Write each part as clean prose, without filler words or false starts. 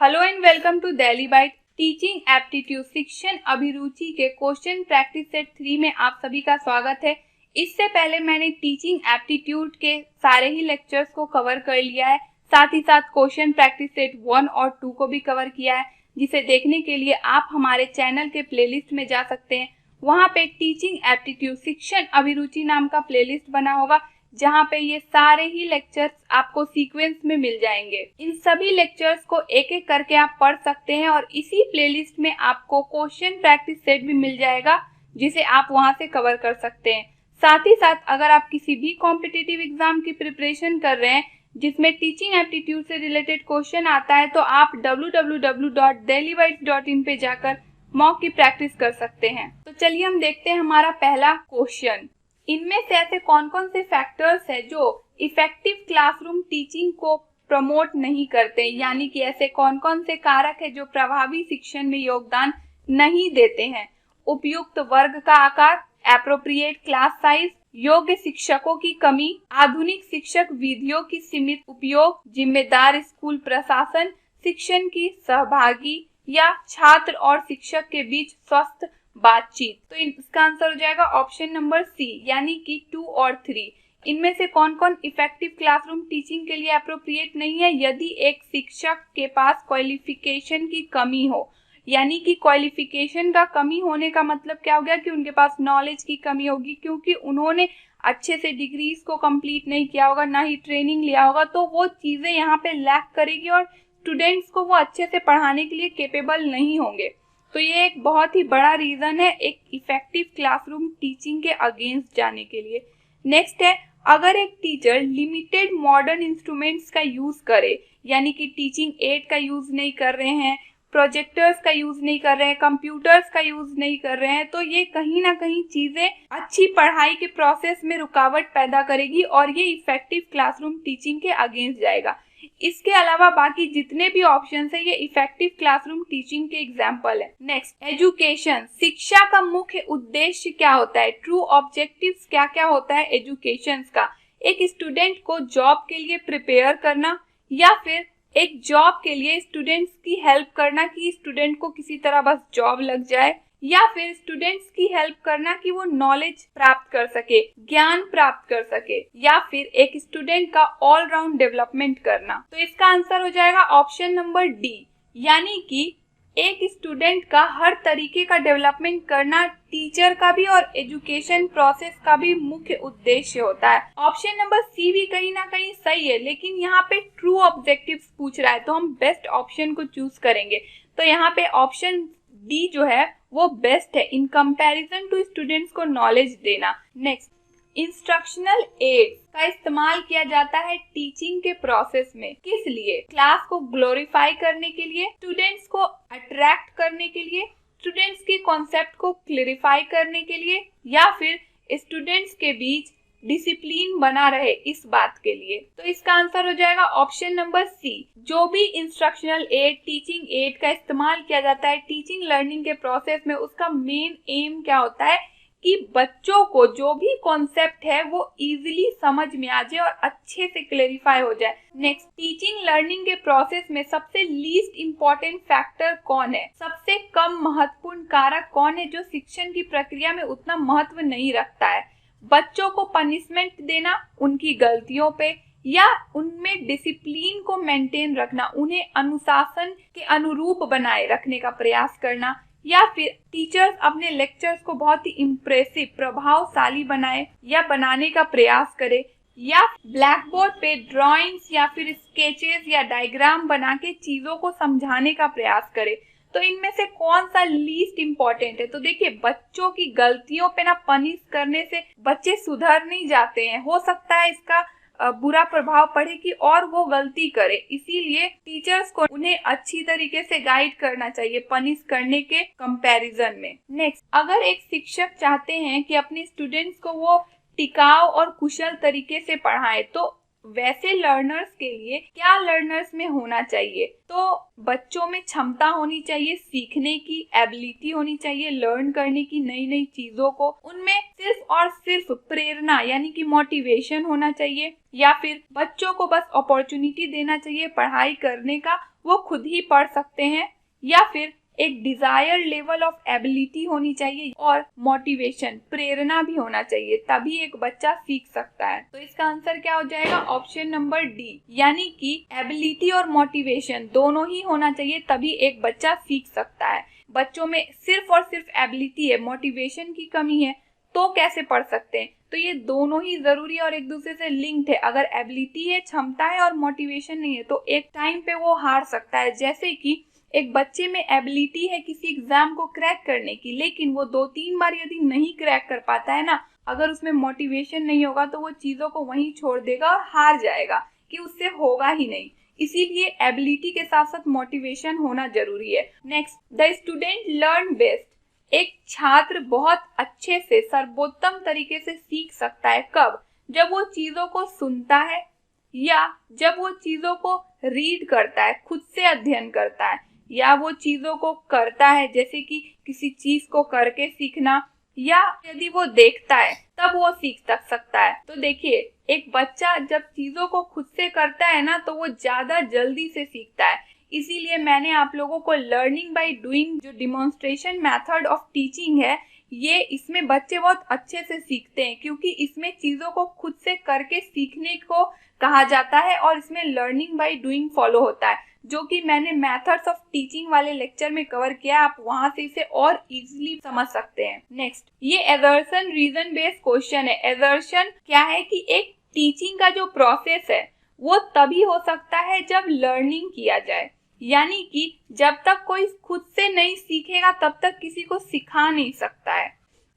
Hello and welcome to Delhi byte teaching aptitude शिक्षण अभिरुचि के क्वेश्चन प्रैक्टिस सेट 3 में आप सभी का स्वागत है। इससे पहले मैंने टीचिंग एप्टीट्यूड के सारे ही लेक्चर्स को कवर कर लिया है, साथ ही साथ क्वेश्चन प्रैक्टिस सेट 1 और 2 को भी कवर किया है, जिसे देखने के लिए आप हमारे चैनल के प्लेलिस्ट में जा सकते हैं। वहां पे टीचिंग एप्टीट्यूड शिक्षण अभिरुचि नाम का प्लेलिस्ट बना होगा, जहां पे ये सारे ही लेक्चर्स आपको सीक्वेंस में मिल जाएंगे। इन सभी लेक्चर्स को एक एक करके आप पढ़ सकते हैं और इसी प्लेलिस्ट में आपको क्वेश्चन प्रैक्टिस सेट भी मिल जाएगा, जिसे आप वहां से कवर कर सकते हैं। साथ ही साथ अगर आप किसी भी कॉम्पिटिटिव एग्जाम की प्रिपरेशन कर रहे हैं जिसमें टीचिंग एप्टीट्यूड से रिलेटेड क्वेश्चन आता है, तो आप www.delhibytes.in पे जाकर मॉक की प्रैक्टिस कर सकते हैं। तो चलिए हम देखते हैं हमारा पहला क्वेश्चन। इनमें से ऐसे कौन कौन से फैक्टर्स हैं जो इफेक्टिव क्लासरूम टीचिंग को प्रमोट नहीं करते, यानी कि ऐसे कौन कौन से कारक हैं जो प्रभावी शिक्षण में योगदान नहीं देते हैं। उपयुक्त वर्ग का आकार, एप्रोप्रिएट क्लास साइज, योग्य शिक्षकों की कमी, आधुनिक शिक्षक विधियों की सीमित उपयोग, जिम्मेदार स्कूल प्रशासन, शिक्षण की सहभागी या छात्र और शिक्षक के बीच स्वस्थ बातचीत। तो इसका आंसर हो जाएगा ऑप्शन नंबर सी, यानी कि 2 और 3। इनमें से कौन कौन इफेक्टिव क्लासरूम टीचिंग के लिए अप्रोप्रिएट नहीं है? यदि एक शिक्षक के पास क्वालिफिकेशन की कमी हो, यानी कि क्वालिफिकेशन का कमी होने का मतलब क्या हो गया कि उनके पास नॉलेज की कमी होगी, क्योंकि उन्होंने अच्छे से डिग्रीज को कंप्लीट नहीं किया होगा, ना ही ट्रेनिंग लिया होगा, तो वो चीजें यहाँ पे लैक करेगी और स्टूडेंट्स को वो अच्छे से पढ़ाने के लिए केपेबल नहीं होंगे। तो ये एक बहुत ही बड़ा रीजन है एक इफेक्टिव क्लासरूम टीचिंग के अगेंस्ट जाने के लिए। नेक्स्ट है, अगर एक टीचर लिमिटेड मॉडर्न इंस्ट्रूमेंट्स का यूज करे, यानी कि टीचिंग एड का यूज नहीं कर रहे हैं, प्रोजेक्टर्स का यूज नहीं कर रहे हैं, कंप्यूटर्स का यूज नहीं कर रहे हैं, तो ये कहीं ना कहीं चीजें अच्छी पढ़ाई के प्रोसेस में रुकावट पैदा करेगी और ये इफेक्टिव क्लासरूम टीचिंग के अगेंस्ट जाएगा। इसके अलावा बाकी जितने भी ऑप्शंस है ये इफेक्टिव क्लासरूम टीचिंग के एग्जांपल है। नेक्स्ट, एजुकेशन, शिक्षा का मुख्य उद्देश्य क्या होता है? ट्रू ऑब्जेक्टिव्स क्या क्या होता है एजुकेशन का? एक स्टूडेंट को जॉब के लिए प्रिपेयर करना, या फिर एक जॉब के लिए स्टूडेंट्स की हेल्प करना कि स्टूडेंट को किसी तरह बस जॉब लग जाए, या फिर स्टूडेंट्स की हेल्प करना कि वो नॉलेज प्राप्त कर सके, ज्ञान प्राप्त कर सके, या फिर एक स्टूडेंट का ऑल राउंड डेवलपमेंट करना। तो इसका आंसर हो जाएगा ऑप्शन नंबर डी, यानी कि एक स्टूडेंट का हर तरीके का डेवलपमेंट करना टीचर का भी और एजुकेशन प्रोसेस का भी मुख्य उद्देश्य होता है। ऑप्शन नंबर सी भी कहीं ना कहीं सही है, लेकिन यहाँ पे ट्रू ऑब्जेक्टिव्स पूछ रहा है, तो हम बेस्ट ऑप्शन को चूज करेंगे। तो यहाँ पे ऑप्शन डी जो है वो बेस्ट है इन कंपैरिजन टू स्टूडेंट्स को नॉलेज देना। नेक्स्ट, इंस्ट्रक्शनल एड्स का इस्तेमाल किया जाता है टीचिंग के प्रोसेस में किस लिए? क्लास को ग्लोरीफाई करने के लिए, स्टूडेंट्स को अट्रैक्ट करने के लिए, स्टूडेंट्स की कॉन्सेप्ट को क्लियरिफाई करने के लिए, या फिर स्टूडेंट्स के बीच डिसिप्लिन बना रहे इस बात के लिए। तो इसका आंसर हो जाएगा ऑप्शन नंबर सी। जो भी इंस्ट्रक्शनल एड, टीचिंग एड का इस्तेमाल किया जाता है टीचिंग लर्निंग के प्रोसेस में, उसका मेन एम क्या होता है कि बच्चों को जो भी कॉन्सेप्ट है वो इजीली समझ में आ जाए और अच्छे से क्लेरिफाई हो जाए। नेक्स्ट, टीचिंग लर्निंग के प्रोसेस में सबसे लीस्ट इम्पोर्टेंट फैक्टर कौन है? सबसे कम महत्वपूर्ण कारक कौन है जो शिक्षण की प्रक्रिया में उतना महत्व नहीं रखता है? बच्चों को पनिशमेंट देना उनकी गलतियों पे, या उनमें डिसिप्लिन को मेंटेन रखना, उन्हें अनुशासन के अनुरूप बनाए रखने का प्रयास करना, या फिर टीचर्स अपने लेक्चर्स को बहुत ही इम्प्रेसिव, प्रभावशाली बनाए या बनाने का प्रयास करे, या ब्लैक बोर्ड पे ड्राइंग्स या फिर स्केचेस या डायग्राम बना के चीजों को समझाने का प्रयास करे। तो इनमें से कौन सा लीस्ट इम्पोर्टेंट है? तो देखिए, बच्चों की गलतियों पे ना पनिश करने से बच्चे सुधर नहीं जाते हैं, हो सकता है इसका बुरा प्रभाव पड़े कि और वो गलती करे। इसीलिए टीचर्स को उन्हें अच्छी तरीके से गाइड करना चाहिए पनिश करने के कंपैरिजन में। नेक्स्ट, अगर एक शिक्षक चाहते हैं कि अपने स्टूडेंट्स को वो टिकाऊ और कुशल तरीके से पढ़ाएं, तो वैसे लर्नर्स के लिए क्या लर्नर्स में होना चाहिए? तो बच्चों में क्षमता होनी चाहिए, सीखने की एबिलिटी होनी चाहिए, लर्न करने की नई नई चीजों को। उनमें सिर्फ और सिर्फ प्रेरणा यानी कि मोटिवेशन होना चाहिए, या फिर बच्चों को बस अपॉर्चुनिटी देना चाहिए पढ़ाई करने का, वो खुद ही पढ़ सकते हैं, या फिर एक डिजायर लेवल ऑफ एबिलिटी होनी चाहिए और मोटिवेशन प्रेरणा भी होना चाहिए, तभी एक बच्चा सीख सकता है। तो इसका आंसर क्या हो जाएगा? ऑप्शन नंबर डी, यानी कि एबिलिटी और मोटिवेशन दोनों ही होना चाहिए, तभी एक बच्चा सीख सकता है। बच्चों में सिर्फ और सिर्फ एबिलिटी है, मोटिवेशन की कमी है, तो कैसे पढ़ सकते हैं? तो ये दोनों ही जरूरी और एक दूसरे से लिंक्ड है। अगर एबिलिटी है, क्षमता है और मोटिवेशन नहीं है तो एक टाइम पे वो हार सकता है। जैसे कि एक बच्चे में एबिलिटी है किसी एग्जाम को क्रैक करने की, लेकिन वो 2-3 बार यदि नहीं क्रैक कर पाता है ना, अगर उसमें मोटिवेशन नहीं होगा तो वो चीजों को वहीं छोड़ देगा और हार जाएगा कि उससे होगा ही नहीं। इसीलिए एबिलिटी के साथ साथ मोटिवेशन होना जरूरी है। Next, the student learn best. एक छात्र बहुत अच्छे से सर्वोत्तम तरीके से सीख सकता है कब? जब वो चीजों को सुनता है या जब वो चीजों को रीड करता है, खुद से अध्ययन करता है, या वो चीजों को करता है, जैसे कि किसी चीज को करके सीखना, या यदि वो देखता है तब वो सीख सकता है। तो देखिए, एक बच्चा जब चीजों को खुद से करता है ना तो वो ज्यादा जल्दी से सीखता है। इसीलिए मैंने आप लोगों को लर्निंग बाय डूइंग जो डिमॉन्स्ट्रेशन मेथड ऑफ टीचिंग है, ये इसमें बच्चे बहुत अच्छे से सीखते हैं, क्योंकि इसमें चीजों को खुद से करके सीखने को कहा जाता है और इसमें लर्निंग बाय डूइंग फॉलो होता है, जो कि मैंने मेथड्स ऑफ टीचिंग वाले लेक्चर में कवर किया। आप वहां से इसे और इजीली समझ सकते हैं। नेक्स्ट, ये एजर्शन रीजन बेस्ड क्वेश्चन है। एजर्शन क्या है कि एक टीचिंग का जो प्रोसेस है वो तभी हो सकता है जब लर्निंग किया जाए, यानी कि जब तक कोई खुद से नहीं सीखेगा तब तक किसी को सिखा नहीं सकता है।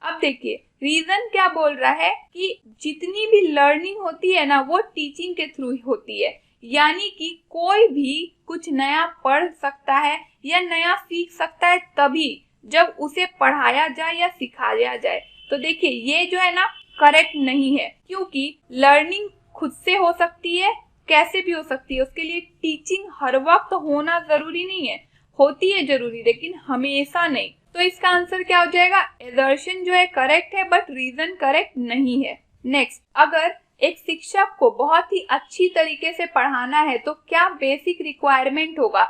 अब देखिए, रीजन क्या बोल रहा है कि जितनी भी लर्निंग होती है ना वो टीचिंग के थ्रू होती है, यानी कि कोई भी कुछ नया पढ़ सकता है या नया सीख सकता है तभी जब उसे पढ़ाया जाए या सिखाया जाए। तो देखिए, ये जो है ना करेक्ट नहीं है, क्योंकि लर्निंग खुद से हो सकती है, कैसे भी हो सकती है, उसके लिए टीचिंग हर वक्त होना जरूरी नहीं है, होती है जरूरी लेकिन हमेशा नहीं। तो इसका आंसर क्या हो जाएगा? एजर्शन जो है करेक्ट है बट रीजन करेक्ट नहीं है। नेक्स्ट, अगर एक शिक्षक को बहुत ही अच्छी तरीके से पढ़ाना है तो क्या बेसिक रिक्वायरमेंट होगा,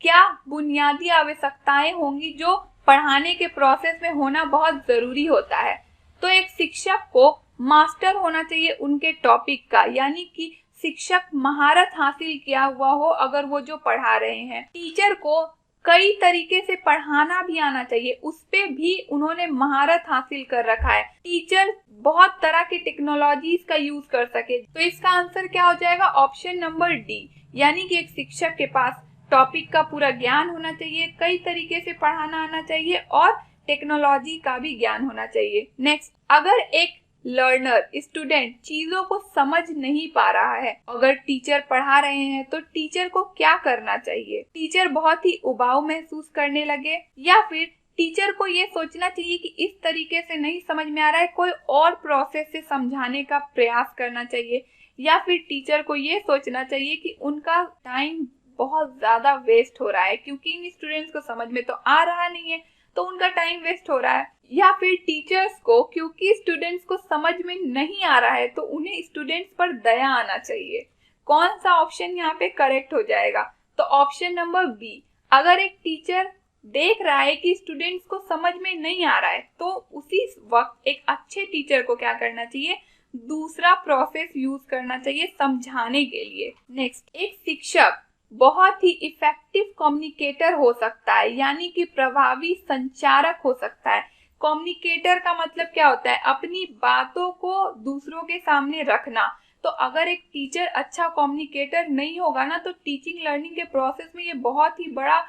क्या बुनियादी आवश्यकताएं होंगी जो पढ़ाने के प्रोसेस में होना बहुत जरूरी होता है? तो एक शिक्षक को मास्टर होना चाहिए उनके टॉपिक का, यानी कि शिक्षक महारत हासिल किया हुआ हो अगर वो जो पढ़ा रहे हैं। टीचर को कई तरीके से पढ़ाना भी आना चाहिए, उस पे भी उन्होंने महारत हासिल कर रखा है। टीचर बहुत तरह की टेक्नोलॉजीज का यूज कर सके। तो इसका आंसर क्या हो जाएगा? ऑप्शन नंबर डी, यानी कि एक शिक्षक के पास टॉपिक का पूरा ज्ञान होना चाहिए, कई तरीके से पढ़ाना आना चाहिए और टेक्नोलॉजी का भी ज्ञान होना चाहिए। नेक्स्ट, अगर एक लर्नर स्टूडेंट चीजों को समझ नहीं पा रहा है, अगर टीचर पढ़ा रहे हैं तो टीचर को क्या करना चाहिए? टीचर बहुत ही उबाऊ महसूस करने लगे, या फिर टीचर को ये सोचना चाहिए कि इस तरीके से नहीं समझ में आ रहा है, कोई और प्रोसेस से समझाने का प्रयास करना चाहिए, या फिर टीचर को ये सोचना चाहिए कि उनका टाइम बहुत ज्यादा वेस्ट हो रहा है क्योंकि इन स्टूडेंट्स को समझ में तो आ रहा नहीं है तो उनका टाइम वेस्ट हो रहा है, या फिर टीचर्स को क्योंकि स्टूडेंट्स को समझ में नहीं आ रहा है तो उन्हें स्टूडेंट्स पर दया आना चाहिए। कौन सा ऑप्शन यहाँ पे करेक्ट हो जाएगा? तो ऑप्शन नंबर बी, अगर एक टीचर देख रहा है कि स्टूडेंट्स को समझ में नहीं आ रहा है तो उसी वक्त एक अच्छे टीचर को क्या करना चाहिए? दूसरा प्रोसेस यूज करना चाहिए समझाने के लिए। नेक्स्ट, एक शिक्षक बहुत ही इफेक्टिव कम्युनिकेटर हो सकता है, यानी कि प्रभावी संचारक हो सकता है। कम्युनिकेटर का मतलब क्या होता है? अपनी बातों को दूसरों के सामने रखना। तो अगर एक टीचर अच्छा कम्युनिकेटर नहीं होगा ना तो टीचिंग लर्निंग के प्रोसेस में ये बहुत ही बड़ा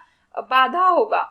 बाधा होगा।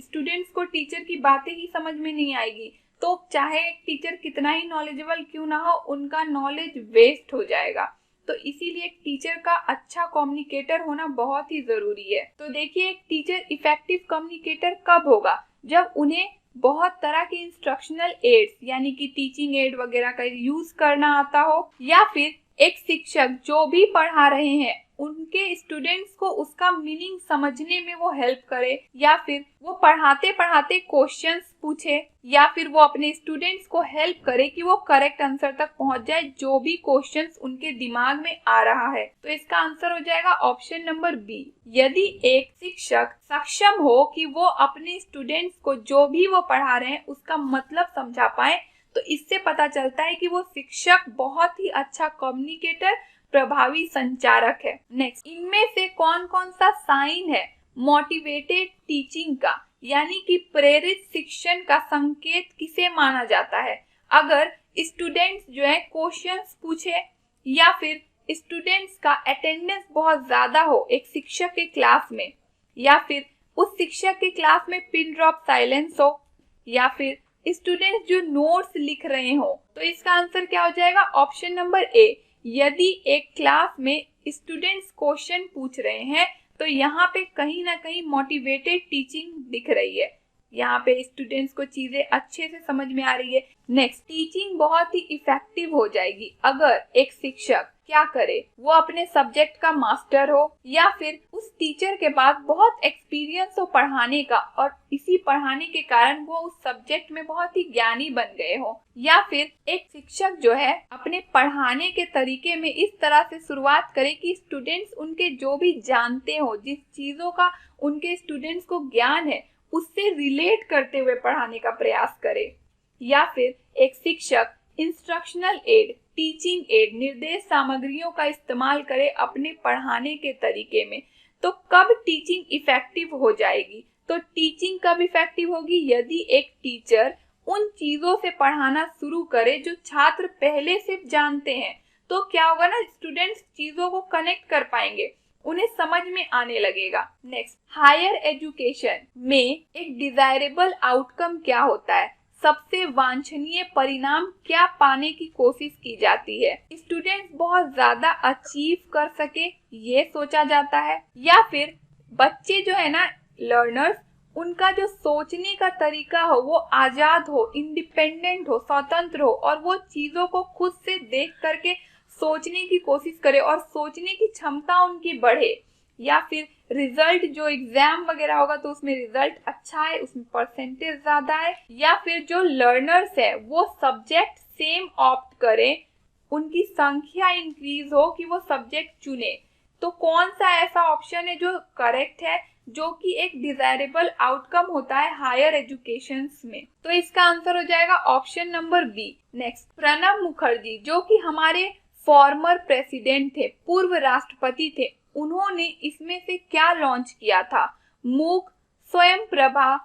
स्टूडेंट्स को टीचर की बातें ही समझ में नहीं आएगी, तो चाहे एक टीचर कितना ही नॉलेजेबल क्यों ना हो, उनका नॉलेज वेस्ट हो जाएगा। तो इसीलिए एक टीचर का अच्छा कम्युनिकेटर होना बहुत ही जरूरी है। तो देखिए, एक टीचर इफेक्टिव कम्युनिकेटर कब होगा? जब उन्हें बहुत तरह के इंस्ट्रक्शनल एड्स यानी कि टीचिंग एड वगैरह का यूज करना आता हो, या फिर एक शिक्षक जो भी पढ़ा रहे हैं उनके स्टूडेंट्स को उसका मीनिंग समझने में वो हेल्प करे, या फिर वो पढ़ाते पढ़ाते क्वेश्चंस पूछे, या फिर वो अपने स्टूडेंट्स को हेल्प करे कि वो करेक्ट आंसर तक पहुंच जाए जो भी क्वेश्चंस उनके दिमाग में आ रहा है। तो इसका आंसर हो जाएगा ऑप्शन नंबर बी। यदि एक शिक्षक सक्षम हो कि वो अपने स्टूडेंट्स को जो भी वो पढ़ा रहे हैं उसका मतलब समझा पाए, तो इससे पता चलता है कि वो शिक्षक बहुत ही अच्छा कम्युनिकेटर, प्रभावी संचारक है। नेक्स्ट, इनमें से कौन कौन सा साइन है मोटिवेटेड टीचिंग का, यानी कि प्रेरित शिक्षण का संकेत किसे माना जाता है? अगर स्टूडेंट्स जो है क्वेश्चंस पूछे, या फिर स्टूडेंट्स का अटेंडेंस बहुत ज्यादा हो एक शिक्षक के क्लास में, या फिर उस शिक्षक के क्लास में पिन ड्रॉप साइलेंस हो, या फिर स्टूडेंट्स जो नोट्स लिख रहे हो। तो इसका आंसर क्या हो जाएगा? Option number A. यदि एक क्लास में स्टूडेंट्स क्वेश्चन पूछ रहे हैं तो यहाँ पे कहीं ना कहीं मोटिवेटेड टीचिंग दिख रही है, यहाँ पे स्टूडेंट्स को चीजें अच्छे से समझ में आ रही है। नेक्स्ट, टीचिंग बहुत ही इफेक्टिव हो जाएगी अगर एक शिक्षक क्या करे, वो अपने सब्जेक्ट का मास्टर हो, या फिर उस टीचर के पास बहुत एक्सपीरियंस हो पढ़ाने का और इसी पढ़ाने के कारण वो उस सब्जेक्ट में बहुत ही ज्ञानी बन गए हो, या फिर एक शिक्षक जो है अपने पढ़ाने के तरीके में इस तरह से शुरुआत करे कि स्टूडेंट्स उनके जो भी जानते हो, जिस चीजों का उनके स्टूडेंट्स को ज्ञान है उससे रिलेट करते हुए पढ़ाने का प्रयास करे, या फिर एक शिक्षक इंस्ट्रक्शनल एड, टीचिंग एड, निर्देश सामग्रियों का इस्तेमाल करे अपने पढ़ाने के तरीके में। तो कब टीचिंग इफेक्टिव हो जाएगी? तो टीचिंग कब इफेक्टिव होगी? यदि एक टीचर उन चीजों से पढ़ाना शुरू करे जो छात्र पहले से जानते हैं। तो क्या होगा ना, स्टूडेंट्स चीजों को कनेक्ट कर पाएंगे, उन्हें समझ में आने लगेगा। नेक्स्ट, हायर एजुकेशन में एक डिजायरेबल आउटकम क्या होता है? सबसे वांछनीय परिणाम क्या पाने की कोशिश की जाती है? स्टूडेंट्स बहुत ज्यादा अचीव कर सके ये सोचा जाता है, या फिर बच्चे जो है ना लर्नर्स, उनका जो सोचने का तरीका हो वो आजाद हो, इंडिपेंडेंट हो, स्वतंत्र हो, और वो चीजों को खुद से देख करके सोचने की कोशिश करे और सोचने की क्षमता उनकी बढ़े, या फिर रिजल्ट जो एग्जाम वगैरह होगा तो उसमें रिजल्ट अच्छा है, उसमें परसेंटेज ज्यादा है, या फिर जो लर्नर्स है वो सब्जेक्ट सेम ऑप्ट करें, उनकी संख्या इंक्रीज हो कि वो सब्जेक्ट चुने। तो कौन सा ऐसा ऑप्शन है जो करेक्ट है, जो कि एक डिजायरेबल आउटकम होता है हायर एजुकेशन में? तो इसका आंसर हो जाएगा option number B. Next, Pranab Mukherjee जो कि हमारे फॉर्मर प्रेसिडेंट थे, पूर्व राष्ट्रपति थे, उन्होंने इसमें से क्या लॉन्च किया था? मूक, स्वयं प्रभा,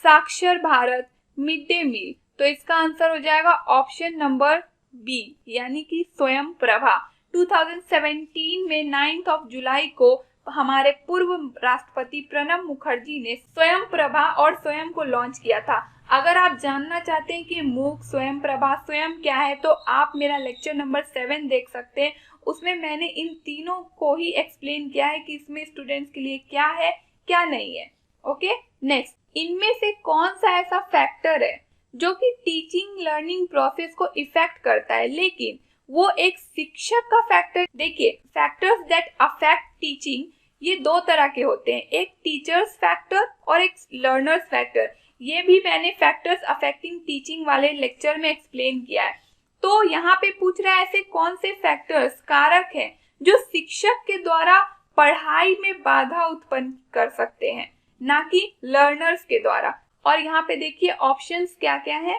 साक्षर भारत, मिड डे मील। तो इसका आंसर हो जाएगा ऑप्शन नंबर बी, यानी कि स्वयं प्रभा। 2017 में 9 जुलाई को हमारे पूर्व राष्ट्रपति प्रणब मुखर्जी ने स्वयं प्रभा और स्वयं को लॉन्च किया था। अगर आप जानना चाहते हैं कि मूक, स्वयं प्रभा, स्वयं क्या है, तो आप मेरा लेक्चर नंबर 7 देख सकते हैं। उसमें मैंने इन तीनों को ही एक्सप्लेन किया है कि इसमें स्टूडेंट्स के लिए क्या है क्या नहीं है। ओके, नेक्स्ट, इनमें से कौन सा ऐसा फैक्टर है जो कि टीचिंग लर्निंग प्रोसेस को इफेक्ट करता है, लेकिन वो एक शिक्षक का फैक्टर? देखिए, फैक्टर्स दैट अफेक्ट टीचिंग ये दो तरह के होते हैं, एक टीचर्स फैक्टर और एक लर्नर्स फैक्टर। ये भी मैंने फैक्टर्स अफेक्टिंग टीचिंग वाले लेक्चर में एक्सप्लेन किया है। तो यहाँ पे पूछ रहा है ऐसे कौन से फैक्टर्स, कारक हैं जो शिक्षक के द्वारा पढ़ाई में बाधा उत्पन्न कर सकते हैं, ना कि लर्नर्स के द्वारा। और यहाँ पे देखिए ऑप्शंस क्या क्या है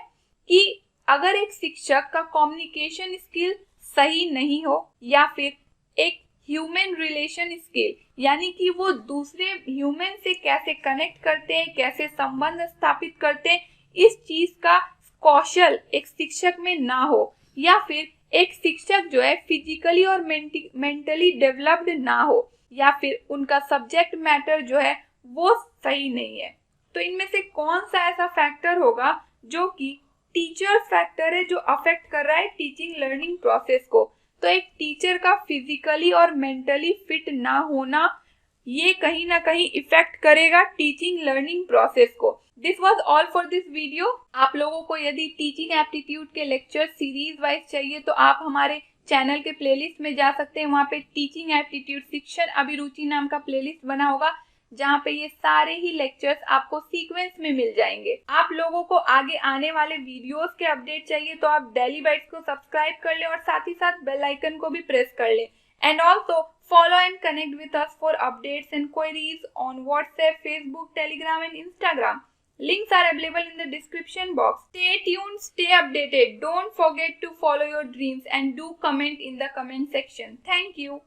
कि अगर एक शिक्षक का कम्युनिकेशन स्किल सही नहीं हो, या फिर एक ह्यूमन रिलेशन स्किल, यानी कि वो दूसरे ह्यूमन से कैसे कनेक्ट करते हैं, कैसे संबंध स्थापित करते हैं, इस चीज का कौशल एक शिक्षक में ना हो, या फिर एक शिक्षक जो है फिजिकली और मेंटली डेवलप्ड ना हो, या फिर उनका सब्जेक्ट मैटर जो है वो सही नहीं है। तो इनमें से कौन सा ऐसा फैक्टर होगा जो कि टीचर फैक्टर है जो अफेक्ट कर रहा है टीचिंग लर्निंग प्रोसेस को? तो एक टीचर का फिजिकली और मेंटली फिट ना होना ये कहीं ना कहीं इफेक्ट करेगा टीचिंग लर्निंग प्रोसेस को। This was all for this video. आप लोगों को यदि टीचिंग एप्टीट्यूड के लेक्चर सीरीज वाइज चाहिए तो आप हमारे चैनल के प्लेलिस्ट में जा सकते हैं, वहाँ पे टीचिंग एप्टीट्यूड शिक्षण अभिरुचि नाम का प्लेलिस्ट बना होगा, जहाँ पे ये सारे ही लेक्चर्स आपको सीक्वेंस में मिल जाएंगे। आप लोगों को आगे आने वाले वीडियोस के अपडेट चाहिए तो आप डेली बाइट्स को सब्सक्राइब कर ले और साथ ही साथ बेल आइकन को भी प्रेस कर ले। And also follow and connect with us for updates and queries on WhatsApp, Facebook, Telegram and Instagram. Links are available in the description box. Stay tuned, stay updated. Don't forget to follow your dreams and do comment in the comment section. Thank you.